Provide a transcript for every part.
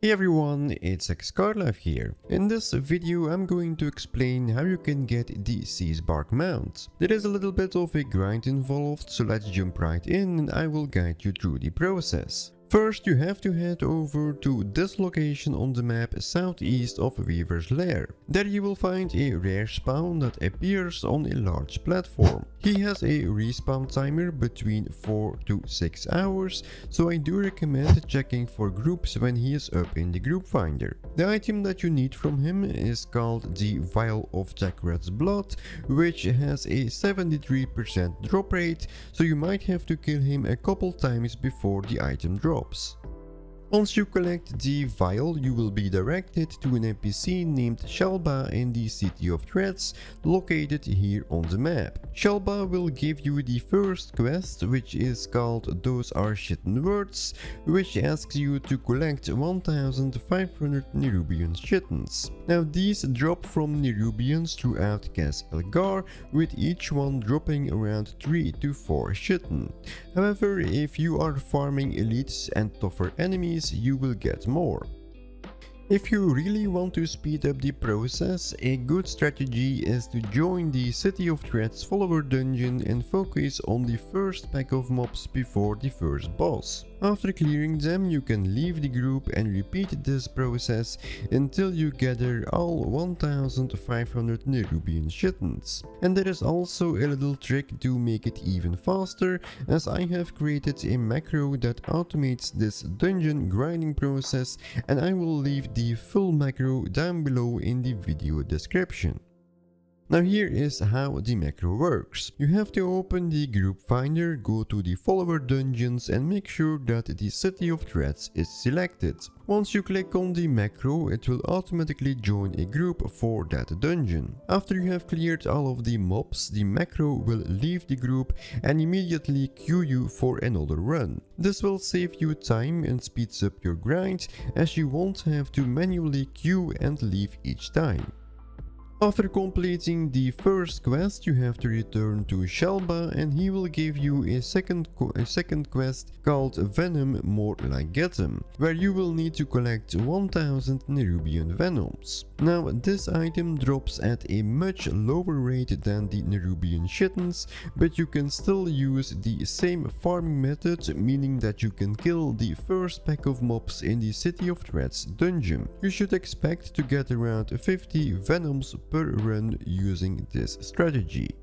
Hey everyone, it's xScarlife here. In this video I'm going to explain how you can get the Siesbarg Mount. There is a little bit of a grind involved, so let's jump right in and I will guide you through the process. First, you have to head over to this location on the map southeast of Weaver's Lair. There you will find a rare spawn that appears on a large platform. He has a respawn timer between 4 to 6 hours, so I do recommend checking for groups when he is up in the group finder. The item that you need from him is called the Vial of Azj-Kahet's Blood, which has a 73% drop rate, so you might have to kill him a couple times before the item drops. Once you collect the vial, you will be directed to an NPC named Shelba in the City of Threats, located here on the map. Shelba will give you the first quest, which is called Those Are Chitin Words, which asks you to collect 1500 Nerubian Chitins. Now these drop from Nerubians throughout Castle Elgar, with each one dropping around 3 to 4 chitin. However, if you are farming elites and tougher enemies, you will get more. If you really want to speed up the process, a good strategy is to join the City of Threats follower dungeon and focus on the first pack of mobs before the first boss. After clearing them, you can leave the group and repeat this process until you gather all 1500 Nerubian Chitins. And there is also a little trick to make it even faster, as I have created a macro that automates this dungeon grinding process, and I will leave the full macro down below in the video description. Now here is how the macro works. You have to open the group finder, go to the follower dungeons and make sure that the City of Threats is selected. Once you click on the macro, it will automatically join a group for that dungeon. After you have cleared all of the mobs, the macro will leave the group and immediately queue you for another run. This will save you time and speeds up your grind, as you won't have to manually queue and leave each time. After completing the first quest, you have to return to Shelba and he will give you a second quest called Venom More Like Getem, where you will need to collect 1000 Nerubian Venoms. Now this item drops at a much lower rate than the Nerubian Chitins, but you can still use the same farming method, meaning that you can kill the first pack of mobs in the City of Threats dungeon. You should expect to get around 50 Venoms per run using this strategy.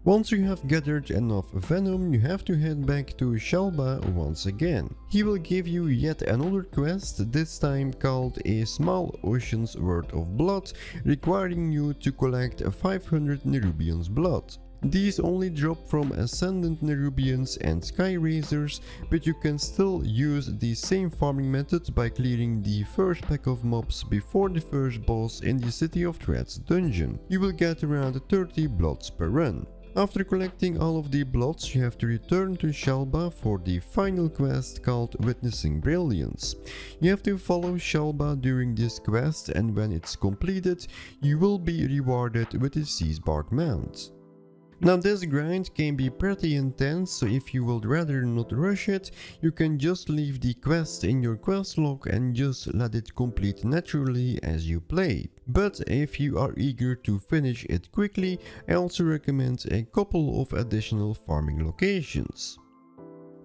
Once you have gathered enough venom, you have to head back to Shelba once again. He will give you yet another quest, this time called A Small Ocean's Worth of Blood, requiring you to collect 500 Nerubians' blood. These only drop from Ascendant Nerubians and Sky Razors, but you can still use the same farming method by clearing the first pack of mobs before the first boss in the City of Threats dungeon. You will get around 30 bloods per run. After collecting all of the bloods, you have to return to Shelba for the final quest called Witnessing Brilliance. You have to follow Shelba during this quest, and when it's completed, you will be rewarded with the Siesbarg Mount. Now this grind can be pretty intense, so if you would rather not rush it, you can just leave the quest in your quest log and just let it complete naturally as you play. But if you are eager to finish it quickly, I also recommend a couple of additional farming locations.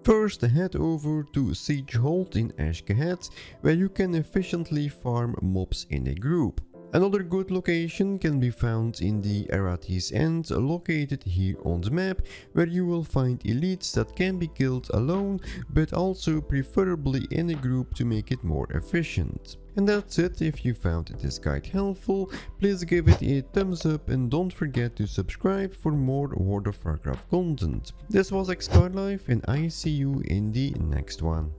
First, head over to Siege-Hold in Azj-Kahet, where you can efficiently farm mobs in a group. Another good location can be found in the Arathis End, located here on the map, where you will find elites that can be killed alone, but also preferably in a group to make it more efficient. And that's it. If you found this guide helpful, please give it a thumbs up and don't forget to subscribe for more World of Warcraft content. This was xScarlife and I see you in the next one.